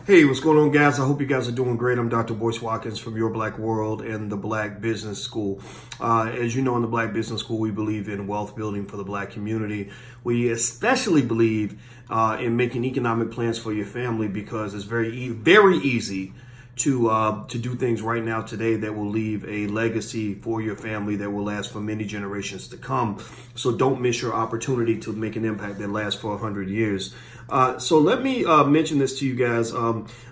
Hey, what's going on, guys? I hope you guys are doing great. I'm Dr. Boyce Watkins from Your Black World and the Black Business School. As you know, in the Black Business School, we believe in wealth building for the Black community. We especially believe in making economic plans for your family because it's very easy to do things right now today that will leave a legacy for your family that will last for many generations to come. So don't miss your opportunity to make an impact that lasts for 100 years. So let me mention this to you guys.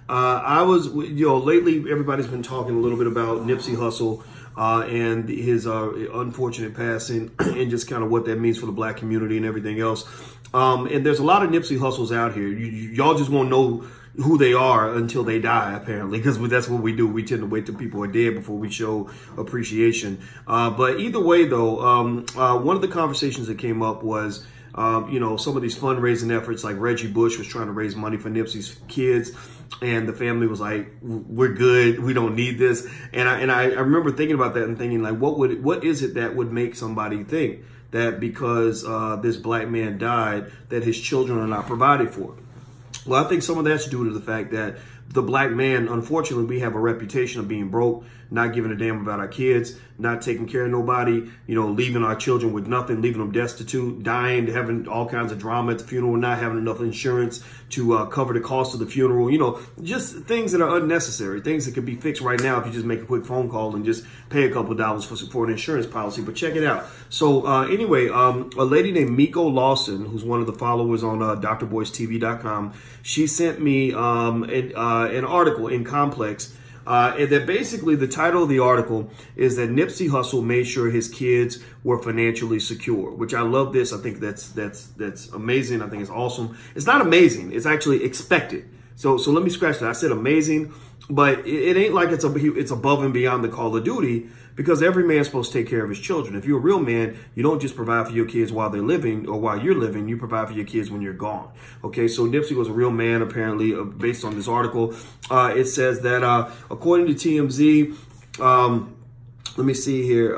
Lately everybody's been talking a little bit about Nipsey Hussle and his unfortunate passing and just kind of what that means for the Black community and everything else. And there's a lot of Nipsey Hussles out here. Y'all just won't know who they are until they die, apparently, because that's what we do. We tend to wait till people are dead before we show appreciation. But either way, though, one of the conversations that came up was, some of these fundraising efforts, like Reggie Bush was trying to raise money for Nipsey's kids, and the family was like, "We're good. We don't need this." And I remember thinking about that and thinking, like, what is it that would make somebody think that because this Black man died, that his children are not provided for? Well, I think some of that's due to the fact that the Black man, unfortunately, we have a reputation of being broke, not giving a damn about our kids, not taking care of nobody, leaving our children with nothing, leaving them destitute, dying, having all kinds of drama at the funeral, not having enough insurance to cover the cost of the funeral, just things that are unnecessary, things that could be fixed right now if you just make a quick phone call and just pay a couple of dollars for an insurance policy. But check it out. So anyway, a lady named Miko Lawson, who's one of the followers on drboycetv.com, she sent me an article in Complex. And that basically the title of the article is that Nipsey Hussle made sure his kids were financially secure, which I love this. I think that's amazing. I think it's awesome. It's not amazing. It's actually expected. So let me scratch that. I said amazing, but it ain't like it's above and beyond the call of duty, because every man's supposed to take care of his children. If you're a real man, you don't just provide for your kids while they're living or while you're living, you provide for your kids when you're gone. Okay, so Nipsey was a real man, apparently, based on this article. It says that according to TMZ, let me see here.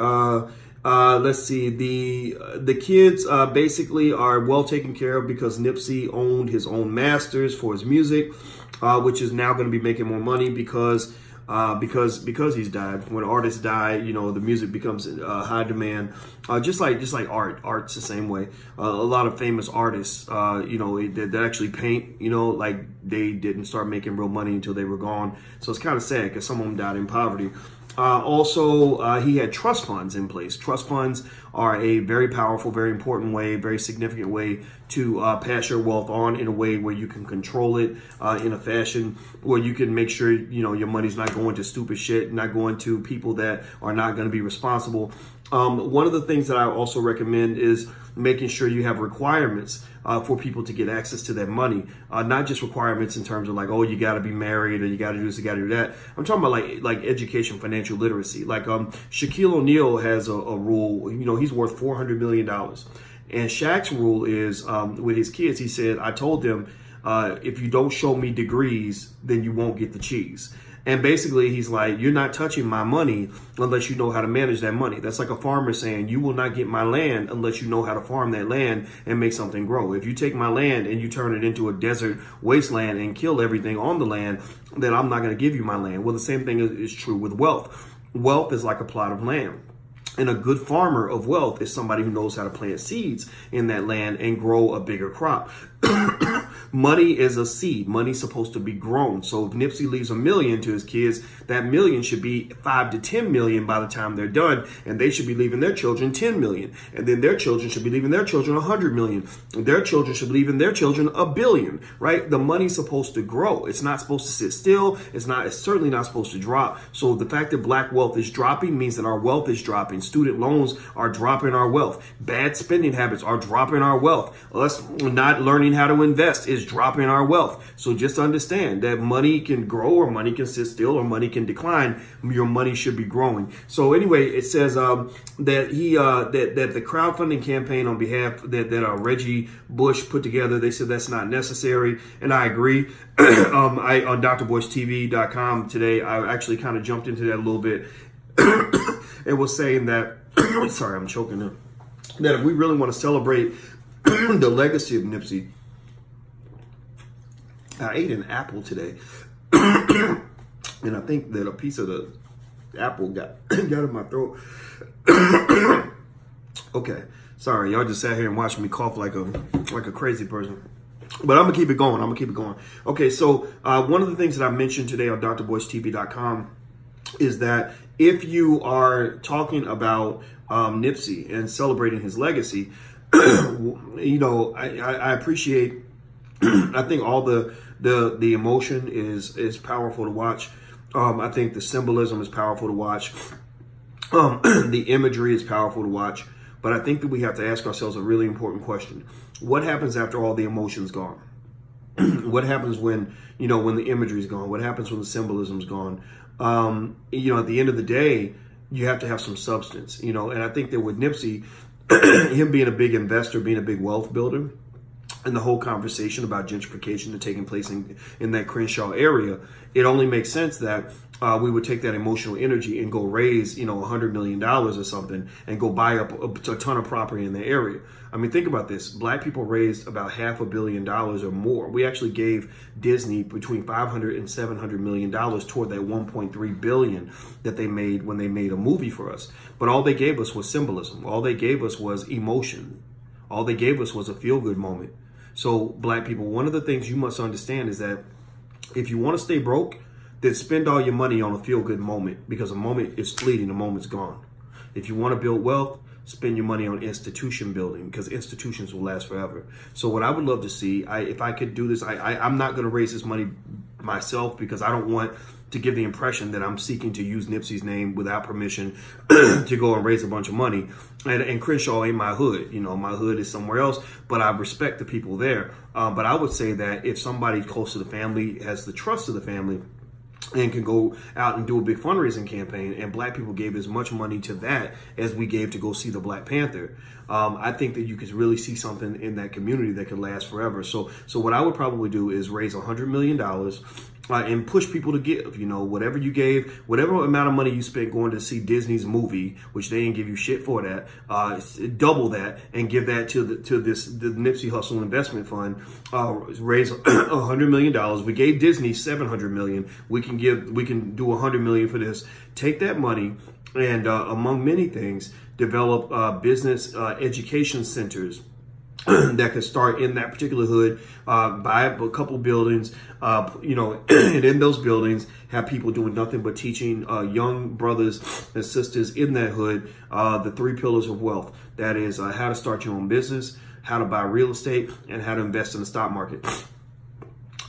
Let's see, the kids basically are well taken care of because Nipsey owned his own masters for his music, which is now going to be making more money because he's died. When artists die, the music becomes high demand. Just like art's the same way. A lot of famous artists, that actually paint, like they didn't start making real money until they were gone. So it's kind of sad because some of them died in poverty. Also, he had trust funds in place. Trust funds are a very powerful, very important way, very significant way to pass your wealth on in a way where you can control it in a fashion where you can make sure, your money's not going to stupid shit, not going to people that are not going to be responsible. One of the things that I also recommend is making sure you have requirements for people to get access to that money. Not just requirements in terms of like, oh, you got to be married or you got to do this, you got to do that. I'm talking about like education, financial literacy. Like Shaquille O'Neal has a rule, he's worth $400 million. And Shaq's rule is with his kids, he said, I told them, if you don't show me degrees, then you won't get the cheese. And basically, he's like, you're not touching my money unless you know how to manage that money. That's like a farmer saying, you will not get my land unless you know how to farm that land and make something grow. If you take my land and you turn it into a desert wasteland and kill everything on the land, then I'm not going to give you my land. Well, the same thing is true with wealth. Wealth is like a plot of land. And a good farmer of wealth is somebody who knows how to plant seeds in that land and grow a bigger crop. Money is a seed. Money's supposed to be grown. So if Nipsey leaves $1 million to his kids, that $1 million should be 5 to 10 million by the time they're done. And they should be leaving their children 10 million. And then their children should be leaving their children 100 million. And their children should be leaving their children 1 billion, right? The money's supposed to grow. It's not supposed to sit still. It's certainly not supposed to drop. So the fact that Black wealth is dropping means that our wealth is dropping. Student loans are dropping our wealth. Bad spending habits are dropping our wealth. Us not learning how to invest is dropping our wealth. So just understand that money can grow or money can sit still or money can decline. Your money should be growing. So anyway, it says that the crowdfunding campaign on behalf that Reggie Bush put together, they said that's not necessary. And I agree. On drboycetv.com today, I actually kind of jumped into that a little bit. It was saying that, sorry, I'm choking now, that if we really want to celebrate the legacy of Nipsey, I ate an apple today, and I think that a piece of the apple got in my throat. Okay, sorry, y'all just sat here and watched me cough like a crazy person. But I'm gonna keep it going. Okay, so one of the things that I mentioned today on drboystv.com is that if you are talking about Nipsey and celebrating his legacy, you know, I appreciate. I think all the emotion is powerful to watch. I think the symbolism is powerful to watch. The imagery is powerful to watch. But I think that we have to ask ourselves a really important question. What happens after all the emotion's gone? What happens when, you know, when the imagery's gone? What happens when the symbolism's gone? You know, at the end of the day, you have to have some substance, you know, and I think that with Nipsey, him being a big investor, being a big wealth builder, and the whole conversation about gentrification that's taking place in that Crenshaw area, it only makes sense that we would take that emotional energy and go raise, you know, $100 million or something and go buy up a ton of property in the area. I mean, think about this. Black people raised about $500 million or more. We actually gave Disney between $500 and $700 million toward that $1.3 billion that they made when they made a movie for us. But all they gave us was symbolism. All they gave us was emotion. All they gave us was a feel-good moment. So black people, one of the things you must understand is that if you want to stay broke, then spend all your money on a feel-good moment, because a moment is fleeting, a moment's gone. If you want to build wealth, spend your money on institution building, because institutions will last forever. So what I would love to see, if I could do this, I'm not going to raise this money myself, because I don't want to give the impression that I'm seeking to use Nipsey's name without permission to go and raise a bunch of money. And Crenshaw ain't my hood. You know, my hood is somewhere else, but I respect the people there. But I would say that if somebody close to the family has the trust of the family and can go out and do a big fundraising campaign, and black people gave as much money to that as we gave to go see the Black Panther, I think that you could really see something in that community that could last forever. So what I would probably do is raise $100 million and push people to give, you know, whatever you gave, whatever amount of money you spent going to see Disney's movie, which they didn't give you shit for that, double that and give that to the Nipsey Hussle investment fund. Raise $100 million. We gave Disney $700 million. We can do $100 million for this. Take that money and among many things, develop business education centers that could start in that particular hood, buy a couple buildings, you know, and in those buildings have people doing nothing but teaching young brothers and sisters in that hood the 3 pillars of wealth. That is how to start your own business, how to buy real estate, and how to invest in the stock market.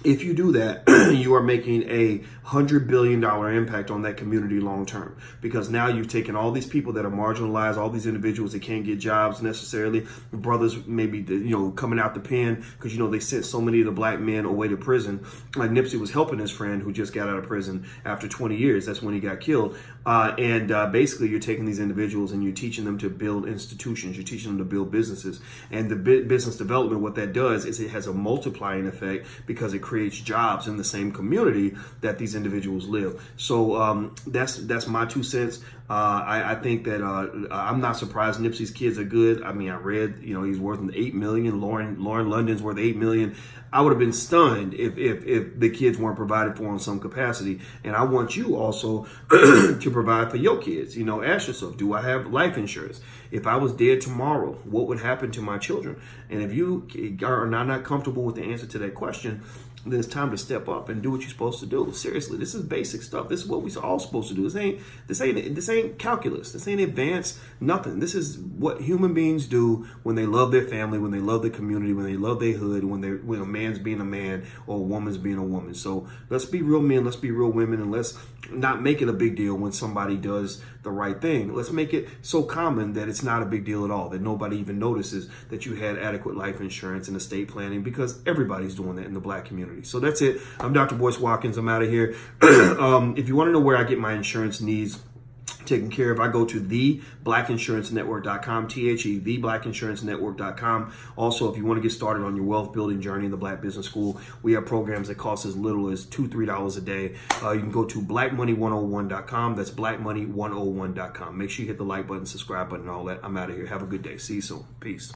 If you do that, you are making a $100 billion impact on that community long term, because now you've taken all these people that are marginalized, all these individuals that can't get jobs necessarily, brothers maybe, you know, coming out the pen because, you know, they sent so many of the black men away to prison. Like Nipsey was helping his friend who just got out of prison after 20 years. That's when he got killed. Basically, you're taking these individuals and you're teaching them to build institutions. You're teaching them to build businesses. And the business development, what that does is it has a multiplying effect, because it creates jobs in the same community that these individuals live. So that's my 2 cents. I think that I'm not surprised Nipsey's kids are good. I mean, I read, you know, he's worth $8 million. Lauren London's worth $8 million. I would have been stunned if the kids weren't provided for in some capacity. And I want you also to provide for your kids. You know, ask yourself, do I have life insurance? If I was dead tomorrow, what would happen to my children? And if you are not comfortable with the answer to that question, then it's time to step up and do what you're supposed to do. Seriously, this is basic stuff. This is what we're all supposed to do. This ain't calculus. This ain't advanced nothing. This is what human beings do when they love their family, when they love their community, when they love their hood, when a man's being a man or a woman's being a woman. So let's be real men, let's be real women, and let's not make it a big deal when somebody does the right thing. Let's make it so common that it's not a big deal at all, that nobody even notices that you had adequate life insurance and estate planning, because everybody's doing that in the black community. So that's it. I'm Dr. Boyce Watkins. I'm out of here. If you want to know where I get my insurance needs taken care of, I go to theblackInsuranceNetwork.com, theblackInsuranceNetwork.com. Also, if you want to get started on your wealth building journey in the Black Business School, we have programs that cost as little as $2, $3 a day. You can go to blackmoney101.com. That's blackmoney101.com. Make sure you hit the like button, subscribe button, and all that. I'm out of here. Have a good day. See you soon. Peace.